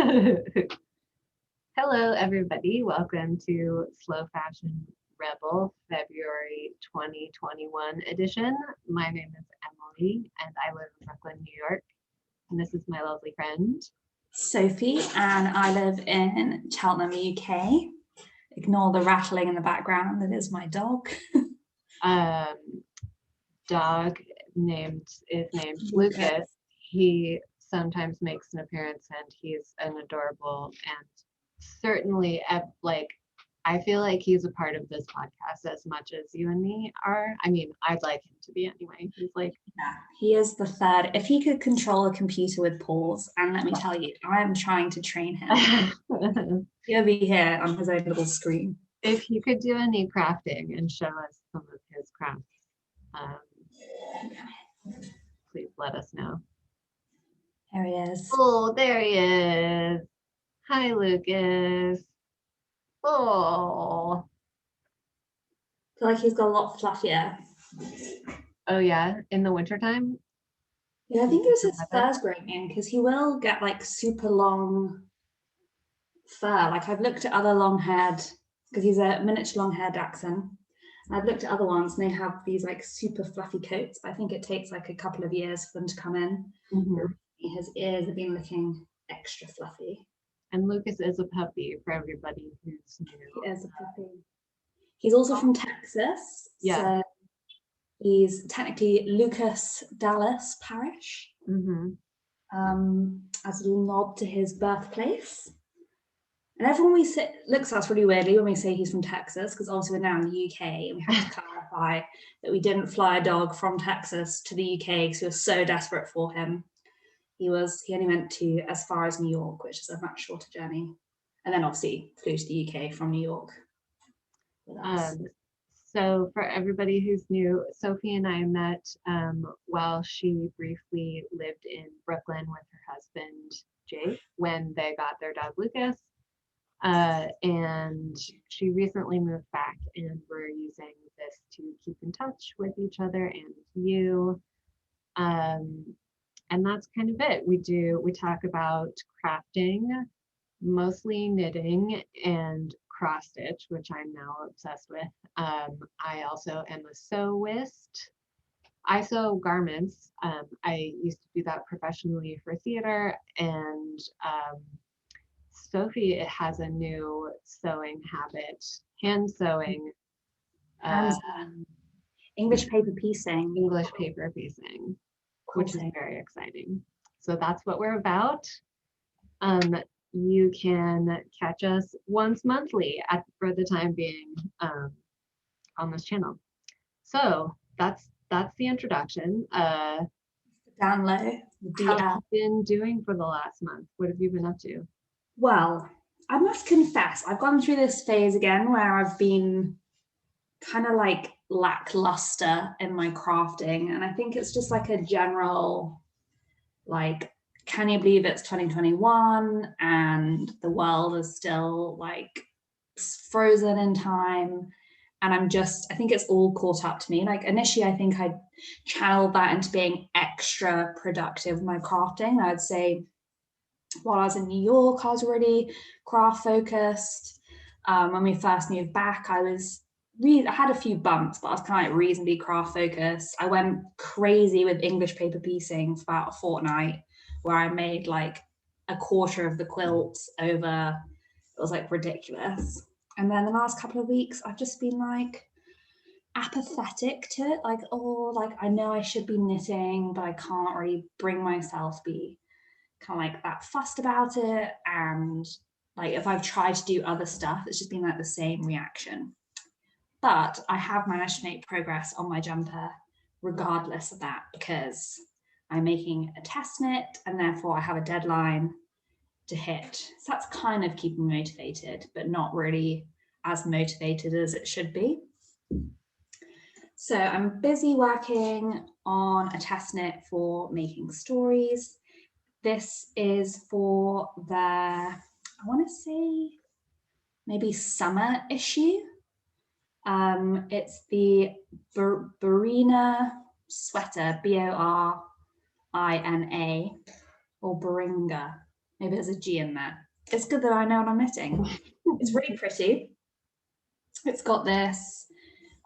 Hello, everybody. Welcome to Slow Fashion Rebel February 2021 edition. My name is Emily, and I live in Brooklyn, New York. And this is my lovely friend, Sophie, and I live in Cheltenham, UK. Ignore the rattling in the background. It is my dog. Dog is named Lucas. He sometimes makes an appearance, and he's an adorable and certainly I feel like he's a part of this podcast as much as you and me are. I mean, I'd like him to be anyway. He is the third. If he could control a computer with paws, and let me tell you, I am trying to train him. He'll be here on his own little screen. If he could do any crafting and show us some of his crafts, please let us know. There he is. Oh, there he is. Hi, Lucas. Oh. I feel like he's got a lot fluffier. Oh yeah, in the wintertime? Yeah, I think it was his fur's growing in because he will get like super long fur. Like I've looked at other long-haired, because he's a miniature long-haired dachshund. I've looked at other ones and they have these like super fluffy coats, but I think it takes like a couple of years for them to come in. Mm-hmm. His ears have been looking extra fluffy. And Lucas is a puppy for everybody who's new. He is a puppy. He's also from Texas. Yeah. So he's technically Lucas Dallas Parish. Mm-hmm. As a little nod to his birthplace. And everyone looks at us really weirdly when we say he's from Texas, because obviously we're now in the UK and we have to clarify that we didn't fly a dog from Texas to the UK because we were so desperate for him. He only went to as far as New York, which is a much shorter journey. And then obviously flew to the UK from New York. So for everybody who's new, Sophie and I met while she briefly lived in Brooklyn with her husband, Jake, when they got their dog, Lucas. And she recently moved back, and we're using this to keep in touch with each other and you. And that's kind of it. We talk about crafting, mostly knitting and cross stitch, which I'm now obsessed with. I also am a sewist. I sew garments. I used to do that professionally for theater, and Sophie has a new sewing habit, hand sewing. English paper piecing. Which is very exciting. So that's what we're about. You can catch us once monthly for the time being on this channel. So that's the introduction. Down low. How have you been doing for the last month? What have you been up to? Well, I must confess, I've gone through this phase again where I've been kind of like lackluster in my crafting, and I think it's just like a general like, can you believe it's 2021 and the world is still like frozen in time? And I think it's all caught up to me. Like initially I think I channeled that into being extra productive with my crafting. I would say while I was in New York, I was really craft focused. When we first moved back, I had a few bumps, but I was kind of like reasonably craft focused. I went crazy with English paper piecing for about a fortnight, where I made like a quarter of the quilts over. It was like ridiculous. And then the last couple of weeks, I've just been like apathetic to it. Like, I know I should be knitting, but I can't really bring myself to be kind of like that fussed about it. And like if I've tried to do other stuff, it's just been like the same reaction. But I have managed to make progress on my jumper regardless of that, because I'm making a test knit and therefore I have a deadline to hit. So that's kind of keeping me motivated, but not really as motivated as it should be. So I'm busy working on a test knit for making stories. This is for I want to say maybe summer issue. It's the Barina Sweater, Borina, or Baringa. Maybe there's a G in there. It's good that I know what I'm knitting. It's really pretty. It's got this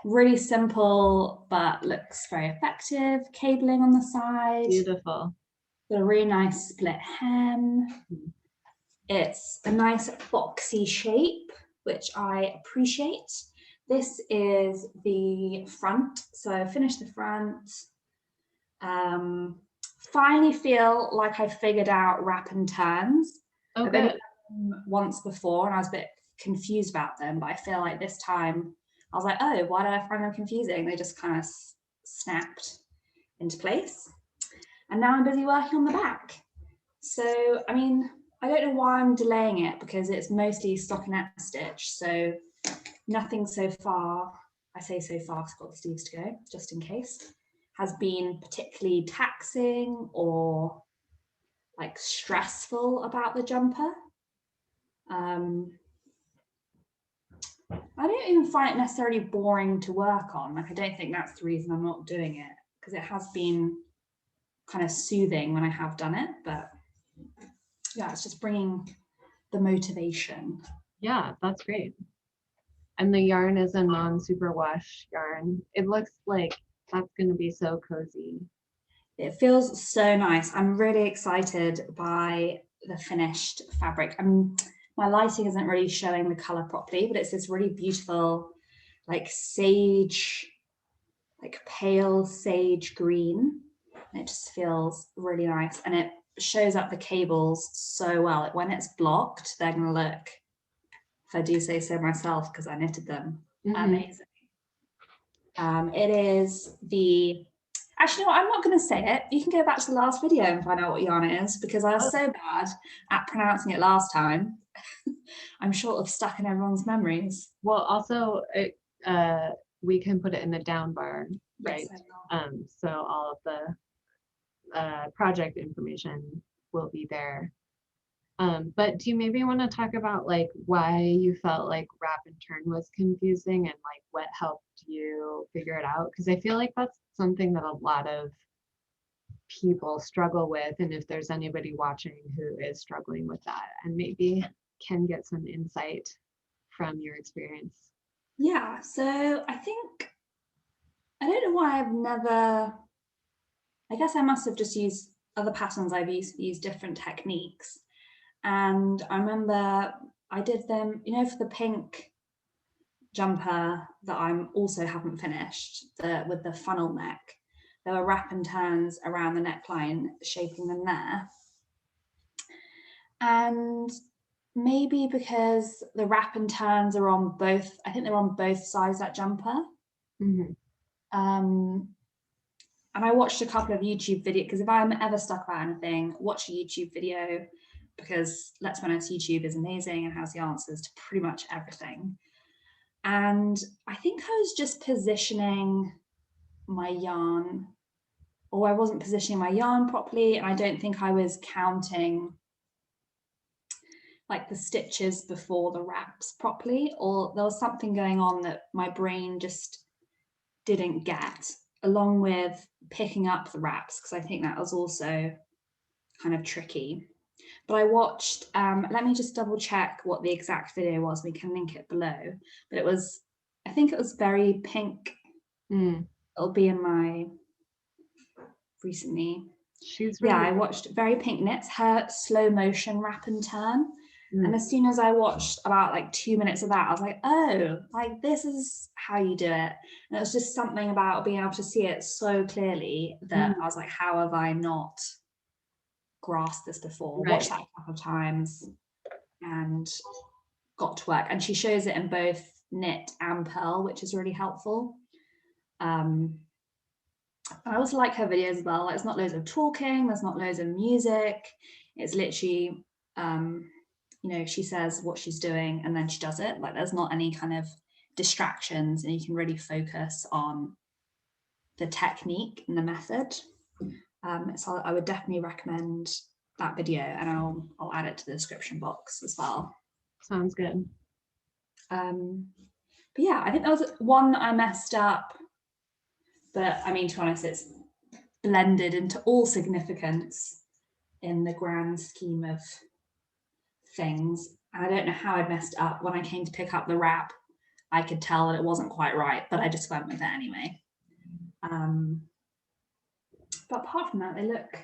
really simple but looks very effective cabling on the side. Beautiful. Got a really nice split hem. It's a nice boxy shape, which I appreciate. This is the front. So I finished the front. Finally feel like I figured out wrap and turns. Oh, I've only good. done them once before and I was a bit confused about them, but I feel like this time I was like, oh, why did I find them confusing? They just kind of snapped into place. And now I'm busy working on the back. So, I mean, I don't know why I'm delaying it because it's mostly stockinette stitch. So nothing so far, I say so far because I've got the sleeves to go, just in case, has been particularly taxing or like stressful about the jumper. I don't even find it necessarily boring to work on. Like, I don't think that's the reason I'm not doing it, because it has been kind of soothing when I have done it. But yeah, it's just bringing the motivation. Yeah, that's great. And the yarn is a non-superwash yarn. It looks like that's going to be so cozy. It feels so nice. I'm really excited by the finished fabric. My lighting isn't really showing the color properly, but it's this really beautiful, like sage, like pale sage green. And it just feels really nice. And it shows up the cables so well. Like when it's blocked, they're going to look, if I do say so myself, because I knitted them, amazing. It is the, actually, no, I'm not going to say it. You can go back to the last video and find out what yarn it is, because I was so bad at pronouncing it last time. I'm sure it's stuck in everyone's memories. Well, also, we can put it in the down bar, right? Yes, so all of the project information will be there. But do you maybe want to talk about like why you felt like wrap and turn was confusing and like what helped you figure it out? Because I feel like that's something that a lot of people struggle with, and if there's anybody watching who is struggling with that and maybe can get some insight from your experience. Yeah, so I think, I don't know why I've never, I guess I must have just used other patterns. I've used different techniques. And I remember I did them, you know, for the pink jumper that I'm also haven't finished, with the funnel neck. There were wrap and turns around the neckline, shaping them there. And maybe because the wrap and turns are on both, I think they're on both sides of that jumper. And I watched a couple of YouTube videos, because if I'm ever stuck about anything, watch a YouTube video, because let's be honest, YouTube is amazing and has the answers to pretty much everything. And I think I was just positioning my yarn, or I wasn't positioning my yarn properly, and I don't think I was counting like the stitches before the wraps properly, or there was something going on that my brain just didn't get, along with picking up the wraps, because I think that was also kind of tricky. But I watched, let me just double check what the exact video was, we can link it below, but it was, I think it was Very Pink. It'll be in my recently. She's really, yeah, I watched Very Pink Knits, her slow motion wrap and turn. And as soon as I watched about like 2 minutes of that, I was like, oh, like this is how you do it. And it was just something about being able to see it so clearly that I was like, how have I not grasped this before? right. Watched that a couple of times and got to work. And she shows it in both knit and purl, which is really helpful. I also like her videos as well. Like, it's not loads of talking, there's not loads of music. It's literally, you know, she says what she's doing and then she does it. Like, there's not any kind of distractions, and you can really focus on the technique and the method. So I would definitely recommend that video, and I'll add it to the description box as well. Sounds good. But yeah, I think there was one I messed up, but I mean, to be honest, it's blended into all significance in the grand scheme of things. And I don't know how I messed it up. When I came to pick up the wrap, I could tell that it wasn't quite right, but I just went with it anyway. But apart from that, they look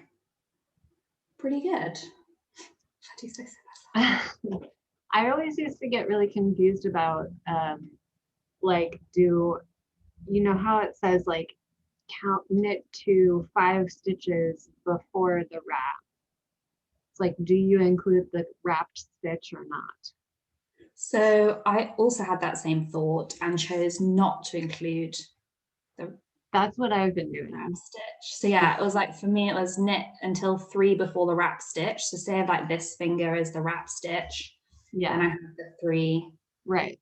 pretty good. I always used to get really confused about like, do you know how it says like knit to 5 stitches before the wrap? It's like, do you include the wrapped stitch or not? So I also had that same thought and chose not to include the That's what I've been doing. wrap stitch. So yeah, it was like, for me, it was knit until 3 before the wrap stitch. So say like this finger is the wrap stitch. Yeah. And I have the 3. Right.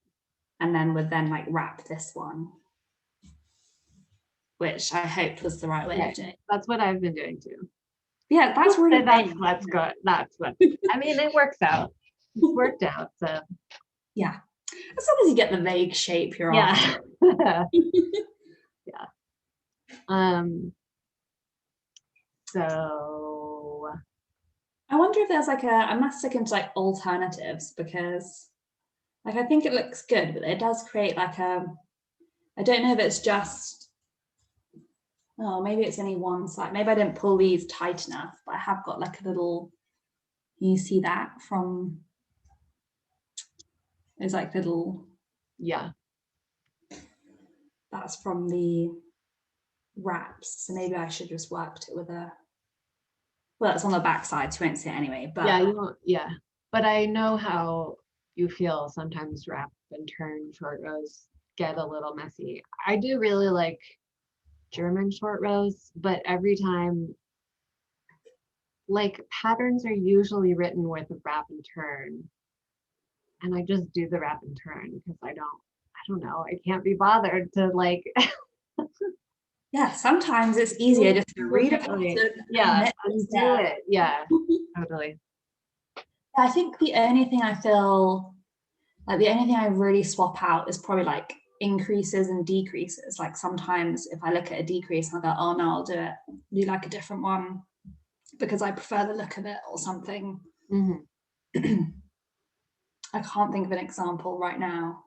And then would then like wrap this one, which I hoped was the right way of doing it. That's what I've been doing too. Yeah, that's really that's good. That's what I mean, it works out. It's worked out. So yeah. As long as you get the vague shape you're after. Yeah. So I wonder if there's like I must look into like alternatives, because like I think it looks good, but it does create like I don't know if it's just, oh, maybe it's only one side. Maybe I didn't pull these tight enough, but I have got like a little, you see that from, there's like little, yeah. That's from the wraps. So maybe I should just worked it with well, it's on the back side, so you won't see it anyway. But yeah, you won't, yeah. But I know how you feel sometimes. Wrap and turn short rows get a little messy. I do really like German short rows, but every time, like, patterns are usually written with a wrap and turn, and I just do the wrap and turn because I don't know, I can't be bothered to like yeah, sometimes it's easier just to read a pattern and do it. Yeah, totally. I think the only thing I feel like, the only thing I really swap out is probably like increases and decreases. Like sometimes if I look at a decrease, I'll go, oh no, I'll do like a different one because I prefer the look of it or something. Mm-hmm. I can't think of an example right now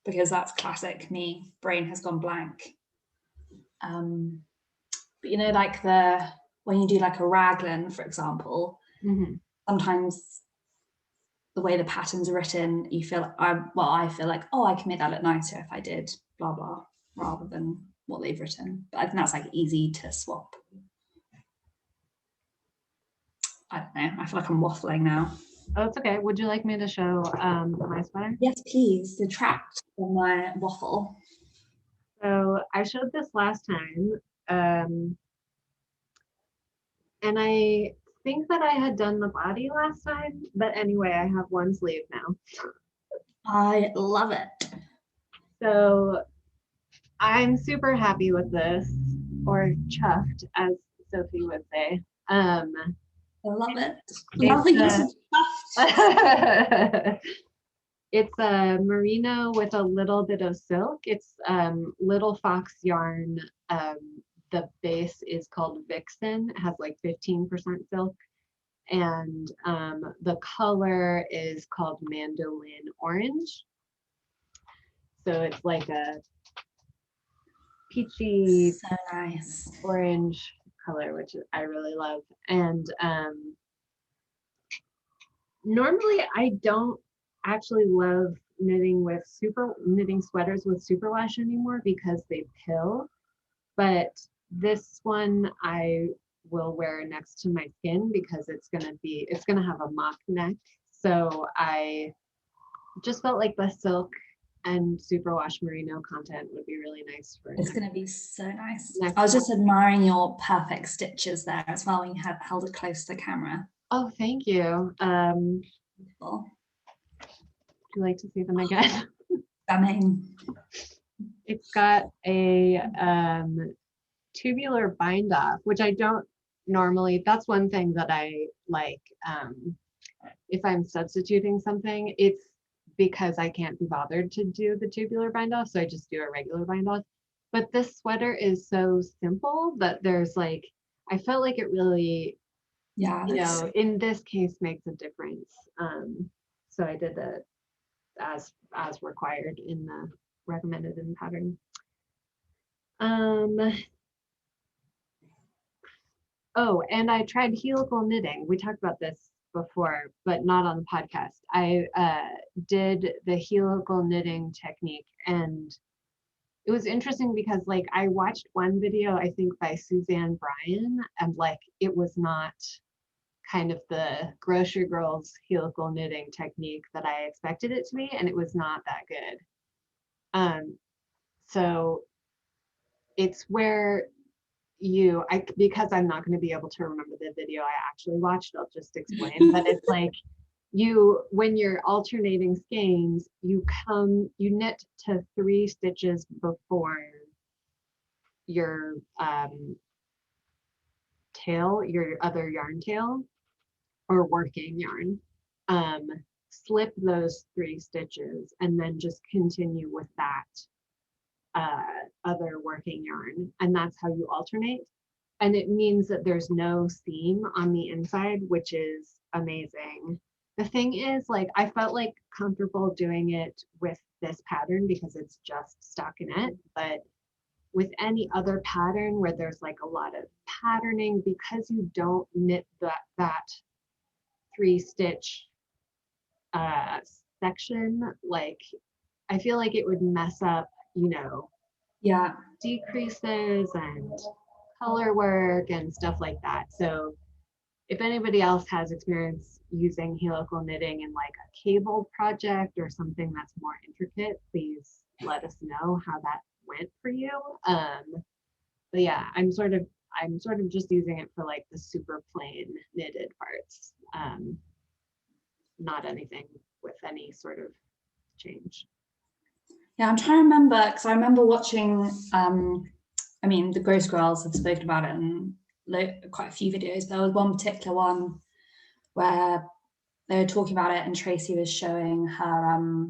because that's classic me. Brain has gone blank. But you know, like when you do like a raglan, for example, mm-hmm. Sometimes the way the pattern's are written, you feel I feel like, oh, I can make that look nicer if I did blah blah, rather than what they've written. But I think that's like easy to swap. I don't know. I feel like I'm waffling now. Oh, it's okay. Would you like me to show my sweater? Yes, please. Detract from my waffle. So I showed this last time, and I think that I had done the body last time, but anyway, I have one sleeve now. I love it. So I'm super happy with this, or chuffed, as Sophie would say. I love it. Love it. It's a merino with a little bit of silk. It's Little Fox yarn. The base is called Vixen. It has like 15% silk. And the color is called Mandolin Orange. So it's like a peachy, so nice orange color, which I really love. And normally I don't actually love knitting sweaters with superwash anymore because they pill, but this one I will wear next to my skin because it's gonna have a mock neck. So I just felt like the silk and superwash merino content would be really nice for it's going to be so nice. Next I was just admiring your perfect stitches there as well when you had held it close to the camera. Oh, thank you. Would you like to see them again? Stunning. It's got a tubular bind off, which I don't normally. That's one thing that I like. If I'm substituting something, it's because I can't be bothered to do the tubular bind off, so I just do a regular bind off. But this sweater is so simple that there's like, I felt like it really Yeah, you know, in this case makes a difference. So I did it as required in the recommended in the pattern. Oh, and I tried helical knitting. We talked about this before, but not on the podcast. I did the helical knitting technique, and it was interesting because like I watched one video, I think by Suzanne Bryan, and like it was not kind of the grocery girls helical knitting technique that I expected it to be, and it was not that good. So it's where because I'm not going to be able to remember the video I actually watched, I'll just explain. But it's like when you're alternating skeins, you knit to 3 stitches before your tail, your other yarn tail or working yarn. Slip those 3 stitches and then just continue with that other working yarn, and that's how you alternate. And it means that there's no seam on the inside, which is amazing. The thing is, like, I felt like comfortable doing it with this pattern because it's just stockinette, but with any other pattern where there's like a lot of patterning, because you don't knit that 3 stitch section, like I feel like it would mess up, you know, yeah, decreases and color work and stuff like that. So if anybody else has experience using helical knitting in like a cable project or something that's more intricate, please let us know how that went for you. But yeah, I'm sort of just using it for like the super plain knitted parts. Not anything with any sort of change. yeah. I'm trying to remember because I remember watching. I mean, the Gross Girls have spoken about it in quite a few videos. There was one particular one where they were talking about it, and Tracy was showing her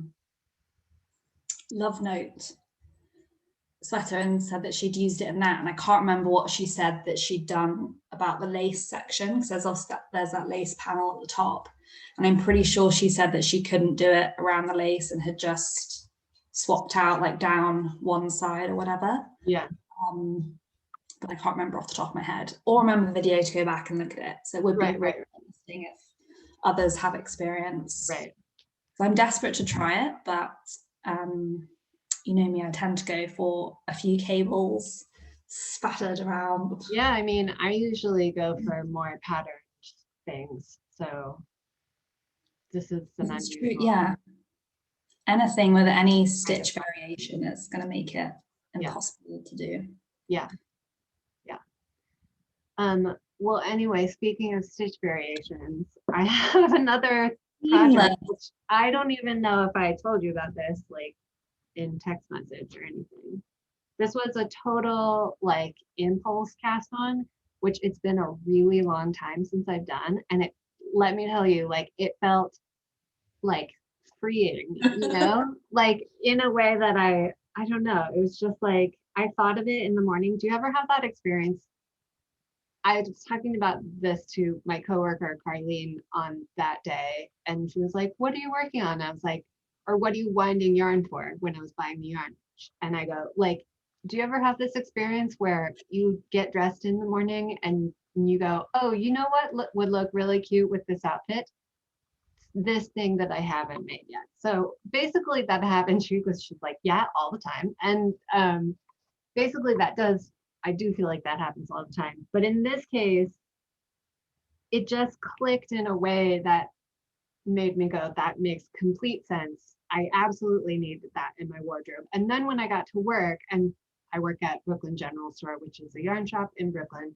love note sweater and said that she'd used it in that. And I can't remember what she said that she'd done about the lace section, because there's that lace panel at the top. And I'm pretty sure she said that she couldn't do it around the lace and had just swapped out like down one side or whatever. Yeah. But I can't remember off the top of my head, or remember the video to go back and look at it. So it would be right. interesting if others have experience. Right. So I'm desperate to try it, but you know me, I tend to go for a few cables spattered around. Yeah, I mean, I usually go for more patterned things. So this is an unusual. Yeah. Anything with any stitch variation is going to make it impossible to do. Yeah. Yeah. Well, anyway, speaking of stitch variations, I have another project, which I don't even know if I told you about this, like in text message or anything. This was a total like impulse cast on, which it's been a really long time since I've done. And it, let me tell you, like it felt like freeing, you know, like in a way that I don't know. It was just like, I thought of it in the morning. Do you ever have that experience? I was talking about this to my coworker, Carlene, on that day. And she was like, what are you working on? I was like, or what are you winding yarn for, when I was buying the yarn? And I go, like, do you ever have this experience where you get dressed in the morning and you go, oh, you know what would look really cute with this outfit? This thing that I haven't made yet. So basically that happened. She's like, yeah, all the time. And basically I do feel like that happens all the time. But in this case, it just clicked in a way that made me go, that makes complete sense. I absolutely need that in my wardrobe. And then when I got to work, and I work at Brooklyn General Store, which is a yarn shop in Brooklyn,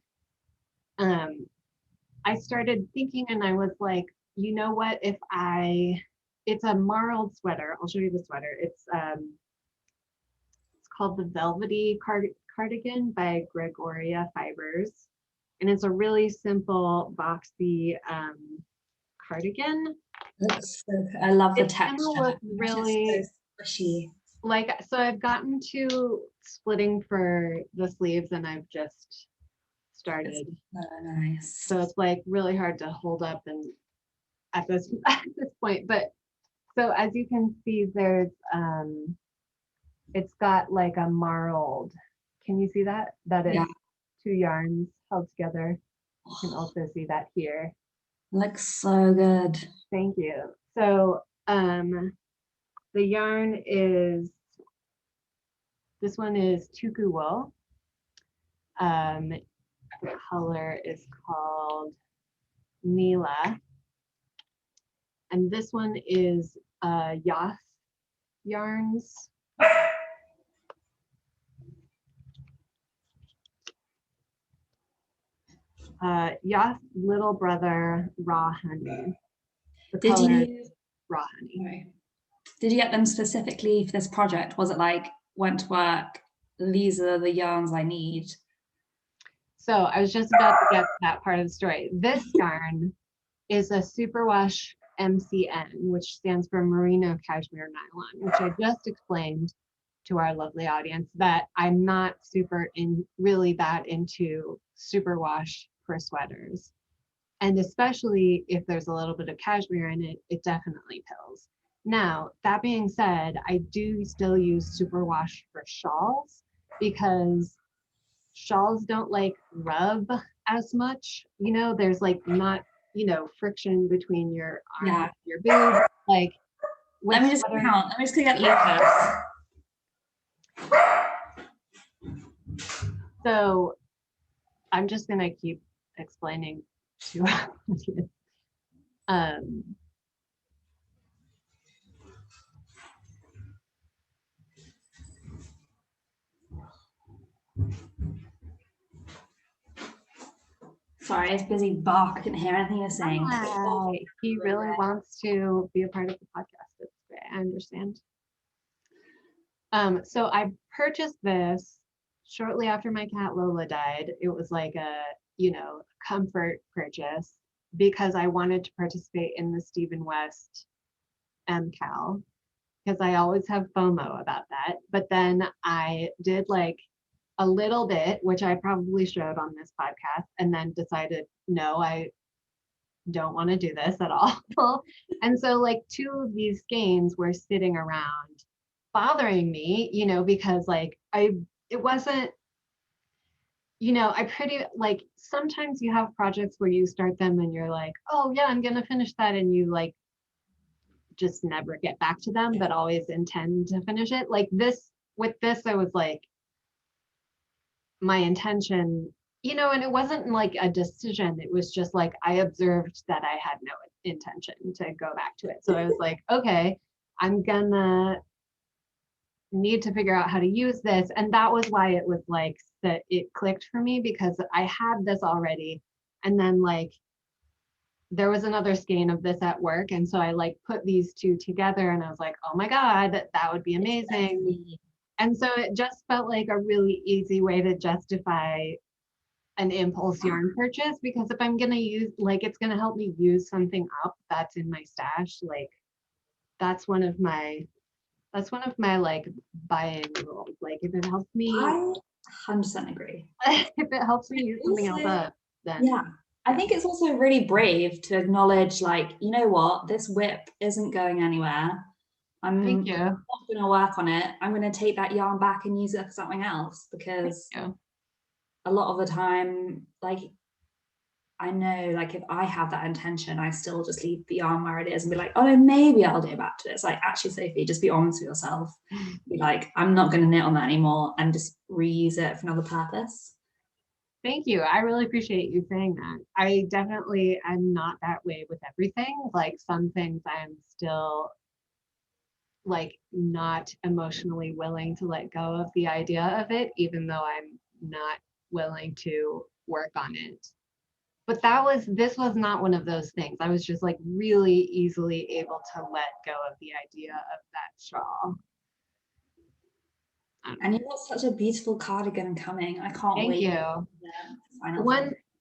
I started thinking, and I was like, you know what, it's a marled sweater. I'll show you the sweater. It's called the Velvety Cardigan by Gregoria Fibers. And it's a really simple boxy cardigan. I love the texture. It's gonna look really squishy. Like, so I've gotten to splitting for the sleeves, and I've just started. So nice. So it's like really hard to hold up and at this point. But so as you can see, there's it's got like a marled. Can you see that? That is Yeah. 2 yarns held together. You can also see that here. Looks so good. Thank you. So the yarn is, this one is tuku wool. The color is called Nila. And this one is Yoth yarns. Yoth little brother raw honey. The Did color you is raw honey. Did you get them specifically for this project? Was it like, went to work, these are the yarns I need? So I was just about to get to that part of the story. This yarn is a superwash MCN, which stands for Merino Cashmere Nylon, which I just explained to our lovely audience that I'm not really that into superwash for sweaters. And especially if there's a little bit of cashmere in it, it definitely pills. Now, that being said, I do still use superwash for shawls because shawls don't like rub as much. You know, there's like not, friction between your arm and your boob. Like, let me just count. Let me just get Lucas. So I'm just gonna keep explaining to our audience. Sorry, it's busy bark. I couldn't hear anything you're saying. He really wants to be a part of the podcast. I understand. So I purchased this shortly after my cat Lola died. It was like a, comfort purchase because I wanted to participate in the Stephen West MCAL because I always have FOMO about that. But then I did like a little bit, which I probably showed on this podcast, and then decided, no, I don't want to do this at all. And so like 2 of these skeins were sitting around bothering me, because like it wasn't, I pretty like sometimes you have projects where you start them and you're like, oh yeah, I'm gonna finish that, and you like just never get back to them, but always intend to finish it. Like with this, I was like, my intention, and it wasn't like a decision. It was just like I observed that I had no intention to go back to it. So I was like, okay, I'm gonna need to figure out how to use this. And that was why it was like that it clicked for me, because I had this already. And then like there was another skein of this at work. And so I like put these 2 together and I was like, oh my God, that would be amazing. And so it just felt like a really easy way to justify an impulse yarn purchase, because if I'm gonna use, like, it's gonna help me use something up that's in my stash, like that's one of my like buying rules. Like if it helps me, I 100% agree. if it helps me use something else up, then yeah. I think it's also really brave to acknowledge, like, you know what, this whip isn't going anywhere. I'm not going to work on it. I'm going to take that yarn back and use it for something else, because a lot of the time, like, I know, like, if I have that intention, I still just leave the yarn where it is and be like, oh no, maybe I'll do back to it. It's like, actually, Sophie, just be honest with yourself. Be like, I'm not going to knit on that anymore, and just reuse it for another purpose. Thank you. I really appreciate you saying that. I definitely am not that way with everything. Like some things I'm still like not emotionally willing to let go of the idea of it, even though I'm not willing to work on it. But this was not one of those things. I was just like really easily able to let go of the idea of that shawl. And you've got such a beautiful cardigan coming. I can't wait. Thank you.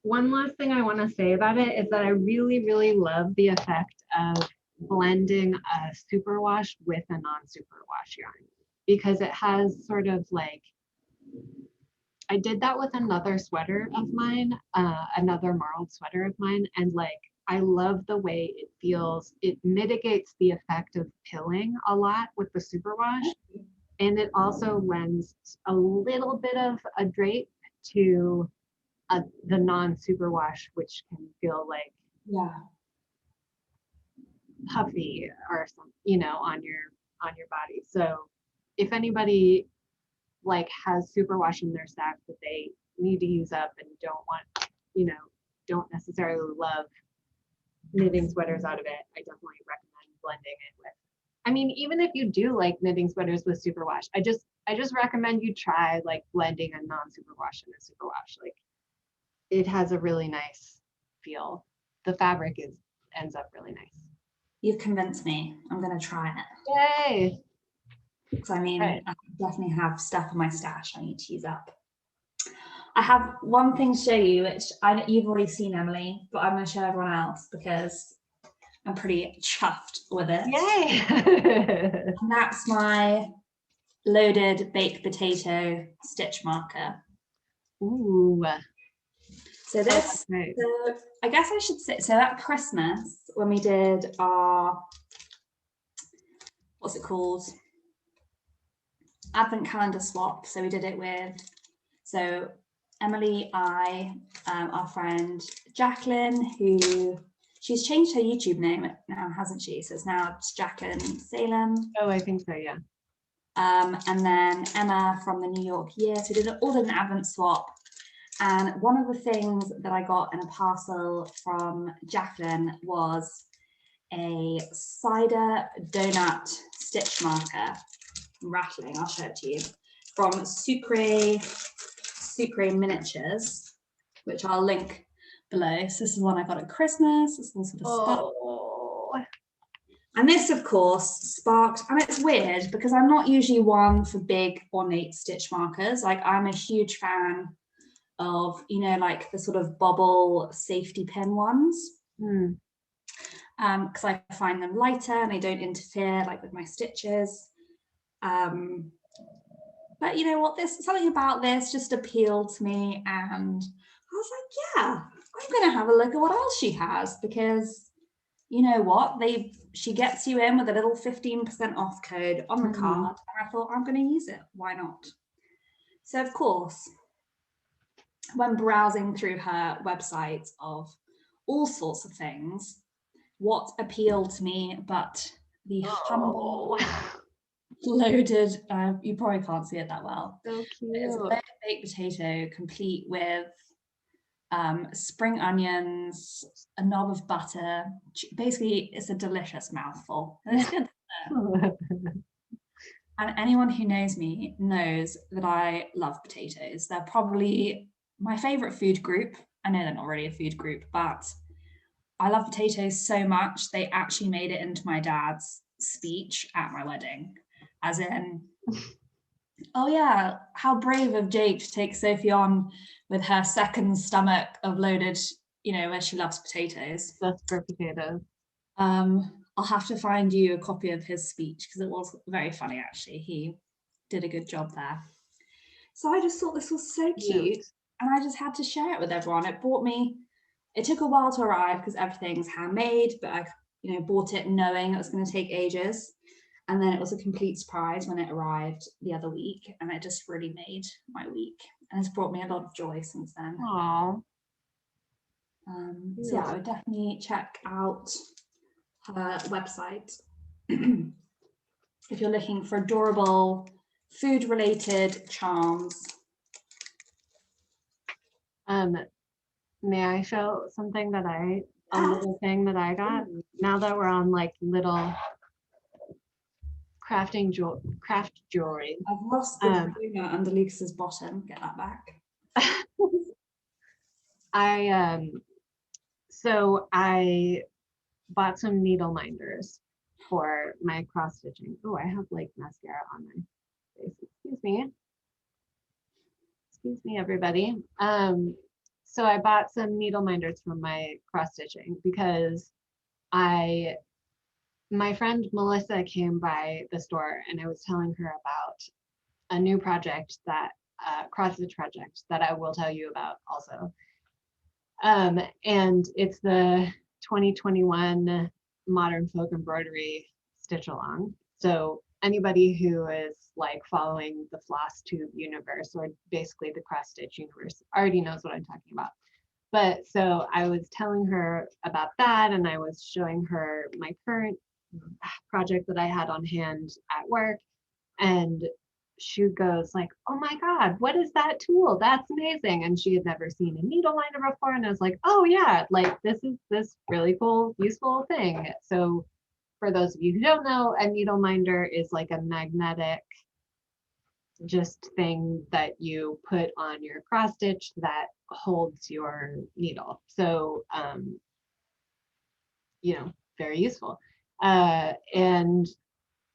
One last thing I want to say about it is that I really, really love the effect of blending a superwash with a non-superwash yarn, because it has sort of like I did that with another sweater of mine, another marled sweater of mine, and like I love the way it feels. It mitigates the effect of pilling a lot with the superwash, and it also lends a little bit of a drape to the non-superwash, which can feel like Yeah. puffy or some, on your body. So if anybody like has superwash in their stack that they need to use up and don't want, don't necessarily love knitting sweaters out of it, I definitely recommend blending it with. I mean, even if you do like knitting sweaters with superwash, I just recommend you try like blending a non-superwash and a superwash. Like it has a really nice feel. The fabric ends up really nice. You've convinced me. I'm gonna try it. Yay! Because I mean, Right. I definitely have stuff in my stash I need to use up. I have one thing to show you, which you've already seen, Emily, but I'm going to show everyone else because I'm pretty chuffed with it. Yay! And that's my loaded baked potato stitch marker. Ooh. So this, Right. so I guess I should say, so at Christmas, when we did our, what's it called? Advent calendar swap. So we did it with, so Emily, our friend Jacqueline, who she's changed her YouTube name now, hasn't she? So it's now Jacqueline Salem. Oh, I think so, yeah. And then Emma from the New York Year. So we did an Advent swap. And one of the things that I got in a parcel from Jacqueline was a cider donut stitch marker. I'm rattling, I'll show it to you. From Sucre Miniatures, which I'll link below. So this is one I got at Christmas. It's also the spark. And this, of course, sparked, and it's weird because I'm not usually one for big ornate stitch markers. Like I'm a huge fan of, like the sort of bobble safety pin ones. Because I find them lighter and they don't interfere like with my stitches. But you know what, something about this just appealed to me, and I was like, yeah, I'm gonna have a look at what else she has, because you know what, she gets you in with a little 15% off code on the card, and I thought I'm gonna use it, why not? So of course, when browsing through her website of all sorts of things, what appealed to me but the humble loaded, you probably can't see it that well. So cute. It's a loaded baked potato complete with spring onions, a knob of butter. Basically, it's a delicious mouthful. And it's good. And anyone who knows me knows that I love potatoes. They're probably my favorite food group. I know they're not really a food group, but I love potatoes so much. They actually made it into my dad's speech at my wedding. As in, oh yeah, how brave of Jake to take Sophie on with her second stomach of loaded, where she loves potatoes. That's for potatoes. I'll have to find you a copy of his speech because it was very funny, actually. He did a good job there. So I just thought this was so cute, and I just had to share it with everyone. It took a while to arrive because everything's handmade, but I, bought it knowing it was going to take ages. And then it was a complete surprise when it arrived the other week, and it just really made my week, and it's brought me a lot of joy since then. Aww. So yeah, I would definitely check out her website if you're looking for adorable food-related charms. May I show something a little thing that I got? Now that we're on like little craft jewelry. I've lost the Barina under Lucas's bottom. Get that back. So I bought some needle minders for my cross stitching. Oh, I have like mascara on my face. Excuse me, everybody. So I bought some needle minders for my cross stitching because my friend Melissa came by the store and I was telling her about a new project that cross stitch project that I will tell you about also. And it's the 2021 Modern Folk Embroidery Stitch Along. So anybody who is like following the floss tube universe, or basically the cross stitch universe, already knows what I'm talking about. But so I was telling her about that, and I was showing her my current project that I had on hand at work, and she goes like, "Oh my God, what is that tool? That's amazing." And she had never seen a needle minder before. And I was like, "Oh yeah, like this is this really cool, useful thing." So for those of you who don't know, a needle minder is like a magnetic just thing that you put on your cross stitch that holds your needle. So, you know, very useful. And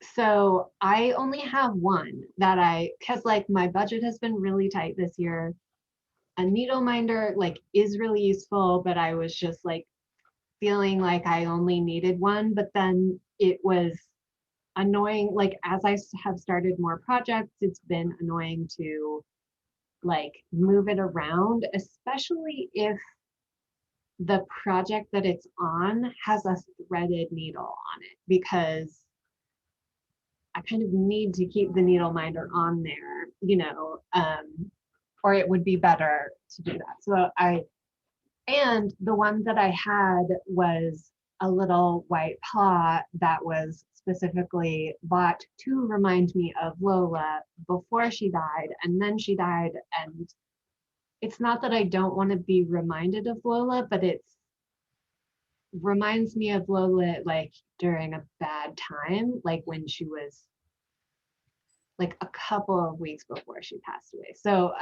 so I only have one that because like my budget has been really tight this year. A needle minder like is really useful, but I was just like feeling like I only needed one, but then it was annoying. Like as I have started more projects, it's been annoying to like move it around, especially if the project that it's on has a threaded needle on it, because I kind of need to keep the needle minder on there, you know, or it would be better to do that. So and the one that I had was a little white paw that was specifically bought to remind me of Lola before she died, and then she died. And it's not that I don't want to be reminded of Lola, but it's reminds me of Lola like during a bad time, like when she was like a couple of weeks before she passed away. So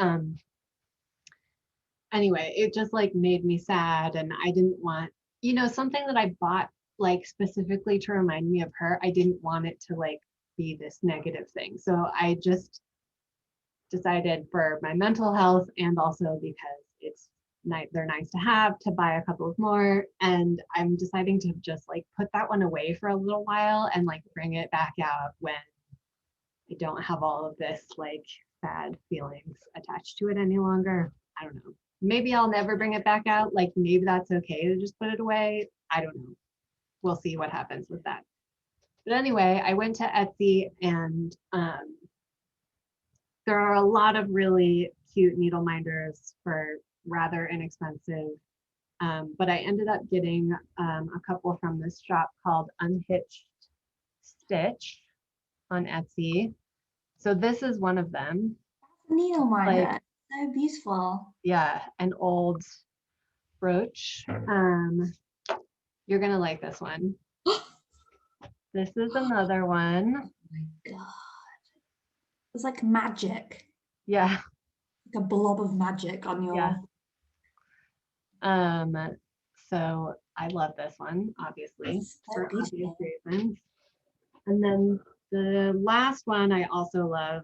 anyway, it just like made me sad, and I didn't want, you know, something that I bought like specifically to remind me of her. I didn't want it to like be this negative thing. So I just decided for my mental health, and also because it's they're nice to have, to buy a couple of more. And I'm deciding to just like put that one away for a little while and like bring it back out when I don't have all of this like sad feelings attached to it any longer. I don't know. Maybe I'll never bring it back out. Like maybe that's okay to just put it away. I don't know. We'll see what happens with that. But anyway, I went to Etsy, and there are a lot of really cute needle minders for rather inexpensive. But I ended up getting a couple from this shop called Unhitched Stitch on Etsy. So this is one of them. Needle minder. Like, So beautiful. yeah, an old brooch. You're gonna like this one. This is another one. Oh my God. It's like magic. Yeah. Like a blob of magic on your. Yeah. So I love this one, obviously, So for obvious beautiful. reasons. And then the last one I also love.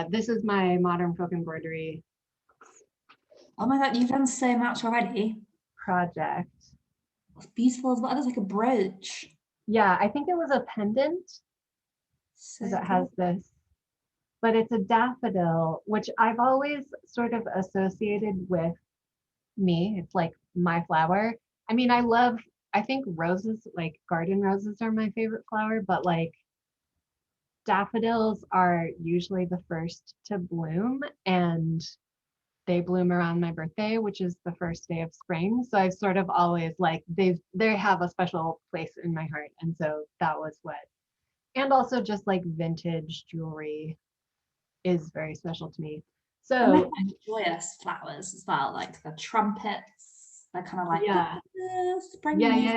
This is my Modern Folk Embroidery Oh my God, you've done so much already. project. It's beautiful as well. It's like a brooch. Yeah, I think it was a pendant, So because it has this, but it's a daffodil, which I've always sort of associated with me. It's like my flower. I mean, I think roses, like garden roses, are my favorite flower, but like daffodils are usually the first to bloom, and they bloom around my birthday, which is the first day of spring. So I've sort of always like they have a special place in my heart. And so that was what, and also just like vintage jewelry is very special to me. and they're So quite joyous flowers as well, like the trumpets. They're kind of like yeah, spring yeah, music.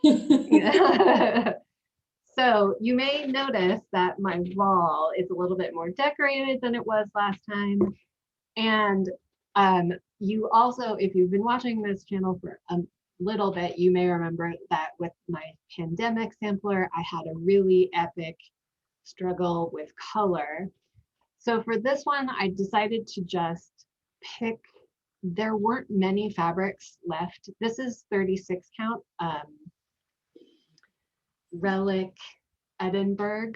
yeah, yeah. So you may notice that my wall is a little bit more decorated than it was last time. And you also, if you've been watching this channel for a little bit, you may remember that with my pandemic sampler, I had a really epic struggle with color. So for this one, I decided to just pick, there weren't many fabrics left. This is 36 count Relic Edinburgh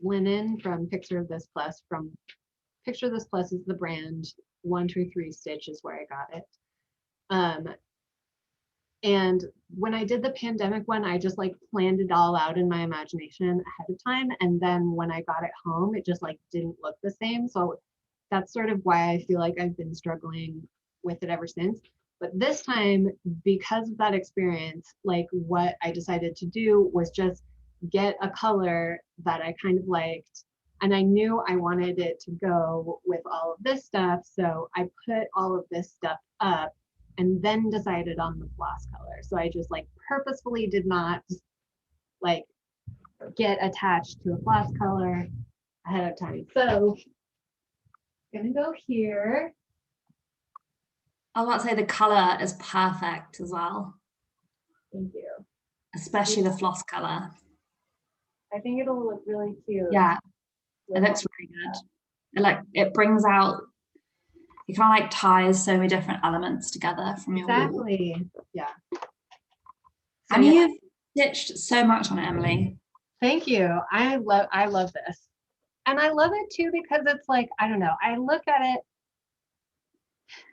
linen from Picture This Plus. From Picture This Plus is the brand. 123 Stitch is where I got it. And when I did the pandemic one, I just like planned it all out in my imagination ahead of time. And then when I got it home, it just like didn't look the same. So that's sort of why I feel like I've been struggling with it ever since. But this time, because of that experience, like what I decided to do was just get a color that I kind of liked. And I knew I wanted it to go with all of this stuff. So I put all of this stuff up and then decided on the floss color. So I just like purposefully did not like get attached to a floss color ahead of time. So I'm gonna go here. I was about to say the color is perfect as well. Thank you. Especially the floss color. I think it'll look really cute. Yeah, it looks really good. It brings out, it kind of like ties so many different elements together from your wool. Exactly. Yeah. And you've stitched so much on it, Emily. Thank you. I love this. And I love it too because it's like, I don't know, I look at it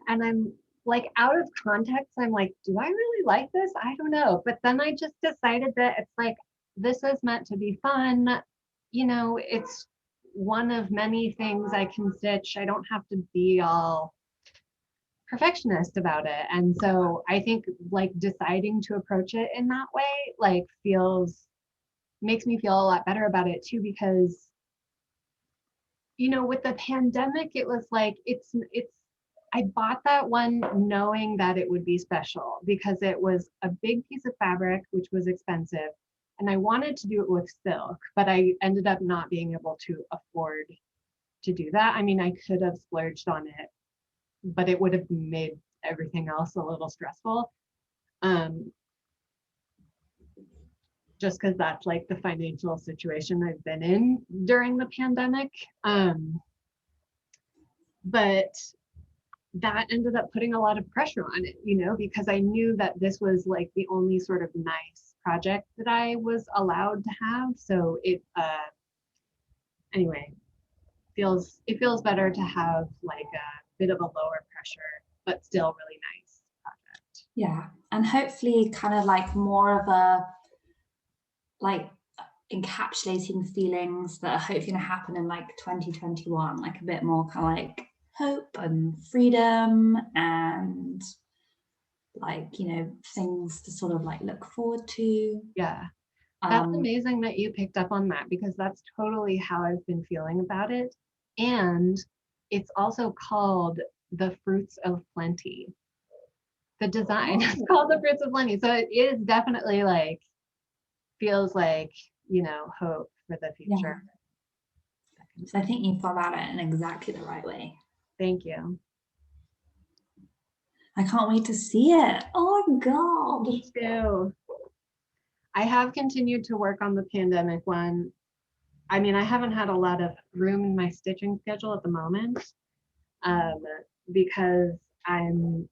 and I'm like out of context, I'm like, do I really like this? I don't know. But then I just decided that it's like, this is meant to be fun. You know, it's one of many things I can stitch. I don't have to be all perfectionist about it. And so I think like deciding to approach it in that way, like makes me feel a lot better about it too, because, you know, with the pandemic, it was like, I bought that one knowing that it would be special because it was a big piece of fabric, which was expensive. And I wanted to do it with silk, but I ended up not being able to afford to do that. I mean, I could have splurged on it, but it would have made everything else a little stressful. Just because that's like the financial situation I've been in during the pandemic. But that ended up putting a lot of pressure on it, you know, because I knew that this was like the only sort of nice project that I was allowed to have. So it, anyway, it feels better to have like a bit of a lower pressure, but still really nice project. Yeah, and hopefully kind of like more of a, like encapsulating feelings that are hopefully going to happen in like 2021, like a bit more kind of like hope and freedom and like, you know, things to sort of like look forward to. Yeah, that's amazing that you picked up on that because that's totally how I've been feeling about it. And it's also called The Fruits of Plenty. The design is called The Fruits of Plenty. So it is definitely like, feels like, you know, hope for the future. Yeah. So I think you thought about it in exactly the right way. Thank you. I can't wait to see it. Oh my God. Me too. I have continued to work on the pandemic one. I mean, I haven't had a lot of room in my stitching schedule at the moment because I'm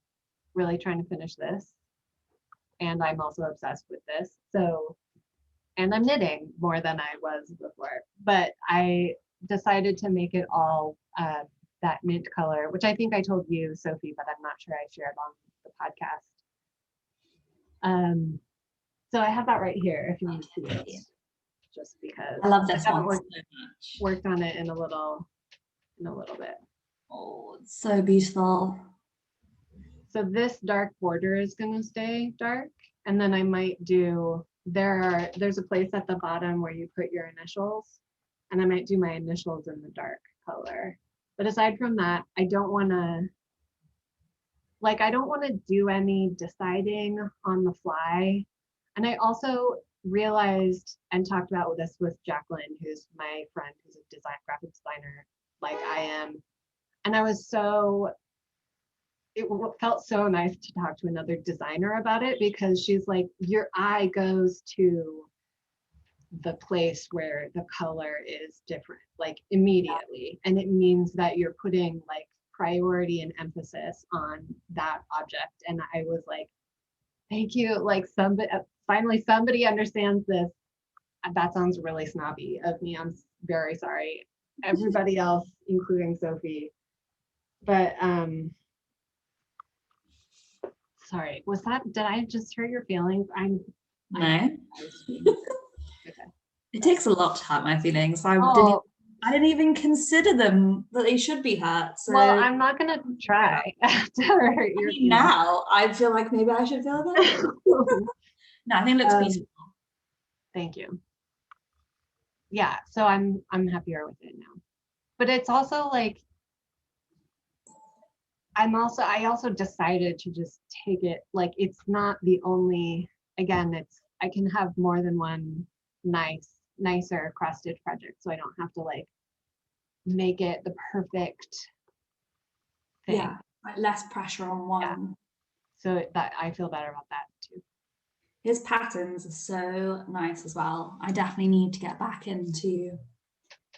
really trying to finish this. And I'm also obsessed with this. So, and I'm knitting more than I was before. But I decided to make it all that mint color, which I think I told you, Sophie, but I'm not sure I shared on the podcast. So I have that right here if you want to see it. Just because I love this I haven't one so much. Worked on it in a little bit. Oh, it's so beautiful. So this dark border is going to stay dark, and then I might do, there's a place at the bottom where you put your initials, and I might do my initials in the dark color. But aside from that, I don't want to do any deciding on the fly. And I also realized and talked about this with Jacqueline, who's my friend, who's a graphic designer like I am. And it felt so nice to talk to another designer about it because she's like, your eye goes to the place where the color is different, like immediately. And it means that you're putting like priority and emphasis on that object. And I was like, thank you. Like finally somebody understands this. That sounds really snobby of me. I'm very sorry. Everybody else, including Sophie. But sorry, did I just hurt your feelings? No. Okay. It takes a lot to hurt my feelings. I didn't even consider them that they should be hurt. So well, I'm not gonna try to hurt your feelings. Now I feel like maybe I should feel that. No, I think it looks peaceful. Thank you. Yeah, so I'm happier with it now. But it's also like I also decided to just take it, like it's not the only, again, I can have more than one nicer cross stitch project, so I don't have to like make it the perfect thing. Yeah, like less pressure on one. Yeah. So that I feel better about that too. His patterns are so nice as well. I definitely need to get back into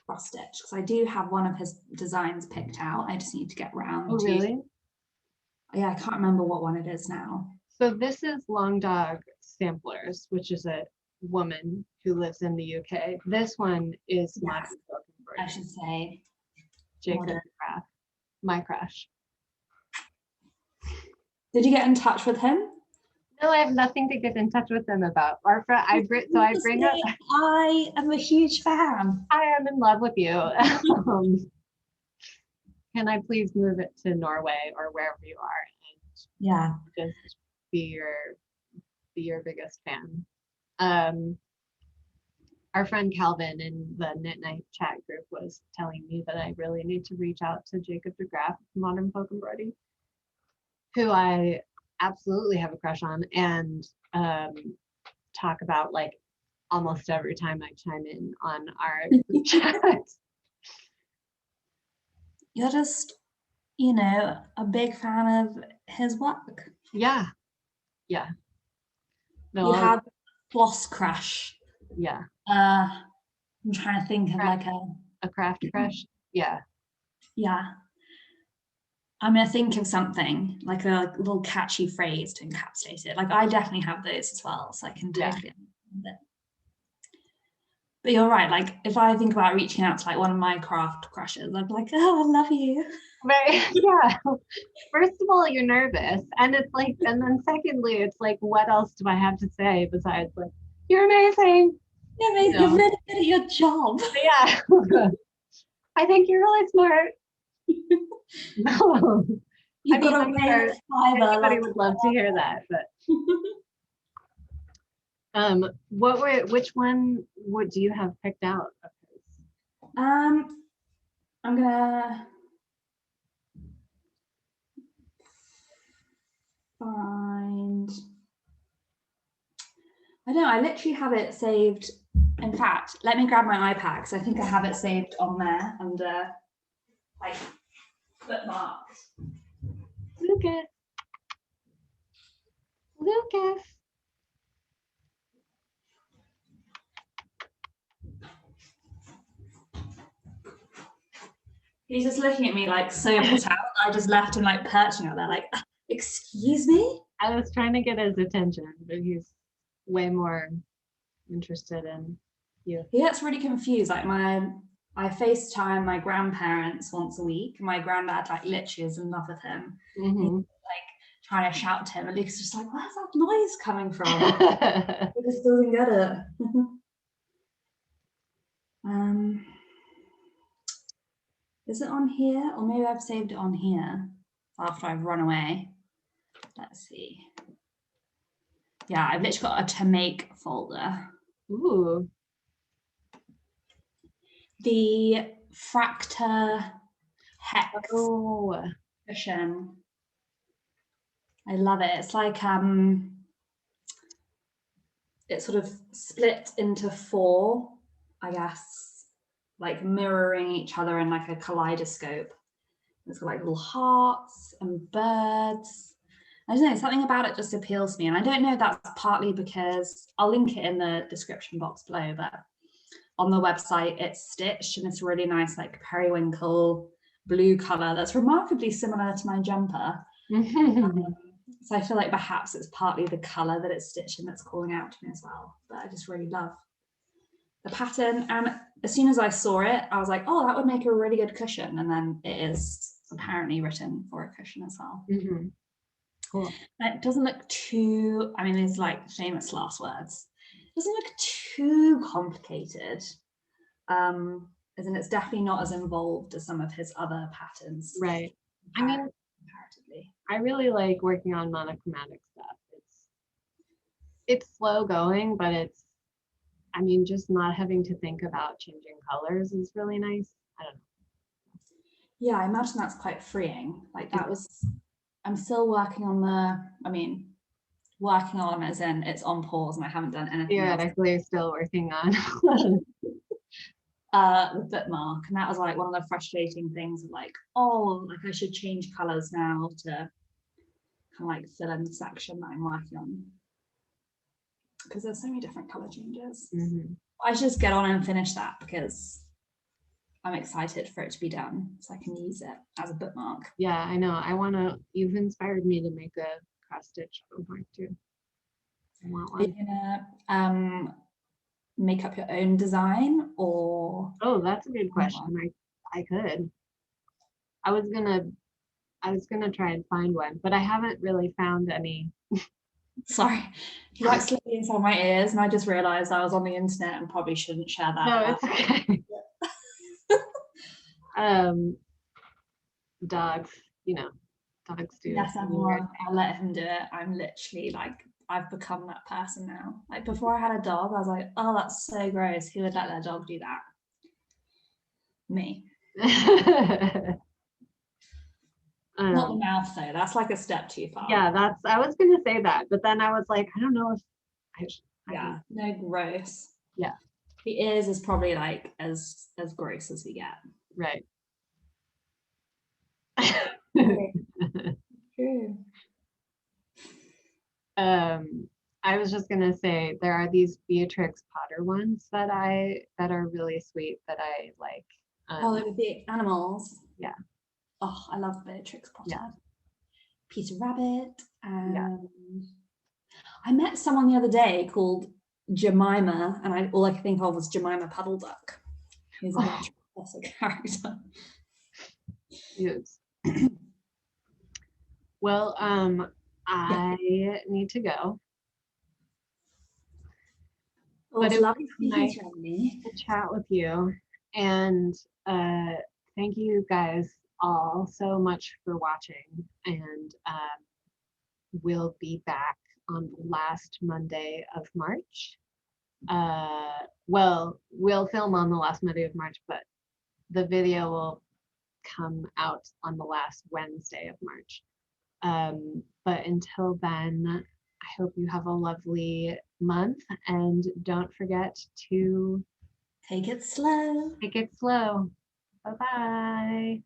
cross stitch because I do have one of his designs picked out. I just need to get round. Oh, really? Yeah, I can't remember what one it is now. So this is Long Dog Samplers, which is a woman who lives in the UK. This one is Modern Folk Embroidery. I should say Jacob Craft, my crush. Did you get in touch with him? No, I have nothing to get in touch with him about. I am a huge fan. I am in love with you. Can I please move it to Norway or wherever you are and just be your biggest fan? Our friend Calvin in the Knit Night chat group was telling me that I really need to reach out to Jacob DeGraff, Modern Folk Embroidery, who I absolutely have a crush on, and talk about like almost every time I chime in on our chat. You're just, a big fan of his work. Yeah. No, you have floss crush. Yeah. I'm trying to think of like a craft crush. Yeah. I'm gonna think of something like a little catchy phrase to encapsulate it. Like I definitely have those as well, so I can totally understand it. But you're right, like if I think about reaching out to like one of my craft crushes, I'm like, oh, I love you. Right. Yeah. First of all, you're nervous. And it's like, and then secondly, it's like, what else do I have to say besides like, you're amazing. You're amazing. You're really good at your job. Yeah. I think you're really smart. No. You've got a sure everybody would love to hear that, but which one do you have picked out of his? I'm gonna find, I don't know, I literally have it saved. In fact, let me grab my iPad because I think I have it saved on there under like bookmarks. Lucas. He's just looking at me like so put out. I just left him like perching out there like, excuse me? I was trying to get his attention, but he's way more interested in you. He gets really confused. Like I FaceTime my grandparents once a week. My granddad like literally is in love with him. Mm-hmm. He's like trying to shout to him, and Lucas is just like, where's that noise coming from? He just doesn't get it. Is it on here? Or maybe I've saved it on here after I've run away. Let's see. Yeah, I've literally got a to make folder. Ooh. The Fracta Hex cushion. I love it. It's like it's sort of split into 4, I guess, like mirroring each other in like a kaleidoscope. It's got like little hearts and birds. I don't know, something about it just appeals to me. And I don't know if that's partly because, I'll link it in the description box below, but on the website it's stitched and it's really nice, like periwinkle blue color that's remarkably similar to my jumper. So I feel like perhaps it's partly the color that it's stitched in that's calling out to me as well. But I just really love the pattern, and as soon as I saw it, I was like, oh, that would make a really good cushion. And then it is apparently written for a cushion as well. Cool. And it doesn't look too, I mean, it's like famous last words. It doesn't look too complicated. As in, it's definitely not as involved as some of his other patterns. Right. I mean, comparatively, I really like working on monochromatic stuff. It's slow going, but it's, I mean, just not having to think about changing colors is really nice. I don't know. yeah, I imagine that's quite freeing. Like that was, I'm still working on working on as in it's on pause and I haven't done anything else. Theoretically still working on. The bookmark, and that was like one of the frustrating things of like, oh, like I should change colors now to kind of like fill in the section that I'm working on, because there's so many different color changes. I should just get on and finish that because I'm excited for it to be done so I can use it as a bookmark. Yeah, I know. You've inspired me to make a cross stitch bookmark too. I want one. Are you gonna make up your own design, or? Oh, that's a good question. I could. I was gonna try and find one, but I haven't really found any. Sorry, you like slipping inside my ears, and I just realized I was on the internet and probably shouldn't share that. No, it's okay. Dogs, dogs do. Yes, I'll let him do it. I'm literally like, I've become that person now. Like before I had a dog, I was like, oh, that's so gross. Who would let their dog do that? Me. Not the mouth though. That's like a step too far. Yeah, I was gonna say that, but then I was like, I don't know if yeah, no, gross. Yeah. The ears is probably like as gross as we get. Right. True. I was just gonna say there are these Beatrix Potter ones that are really sweet that I like. Oh, like the animals. Yeah. Oh, I love Beatrix Potter. Yeah. Peter Rabbit, and I met someone the other day called Jemima, and all I could think of was Jemima Puddle Duck. Who's a classic character. Yes. Well, I need to go. Well, but it was lovely speaking to chat with you, and thank you guys all so much for watching, and we'll be back on the last Monday of March. Well, we'll film on the last Monday of March, but the video will come out on the last Wednesday of March. But until then, I hope you have a lovely month, and don't forget to take it slow. Take it slow. Bye-bye.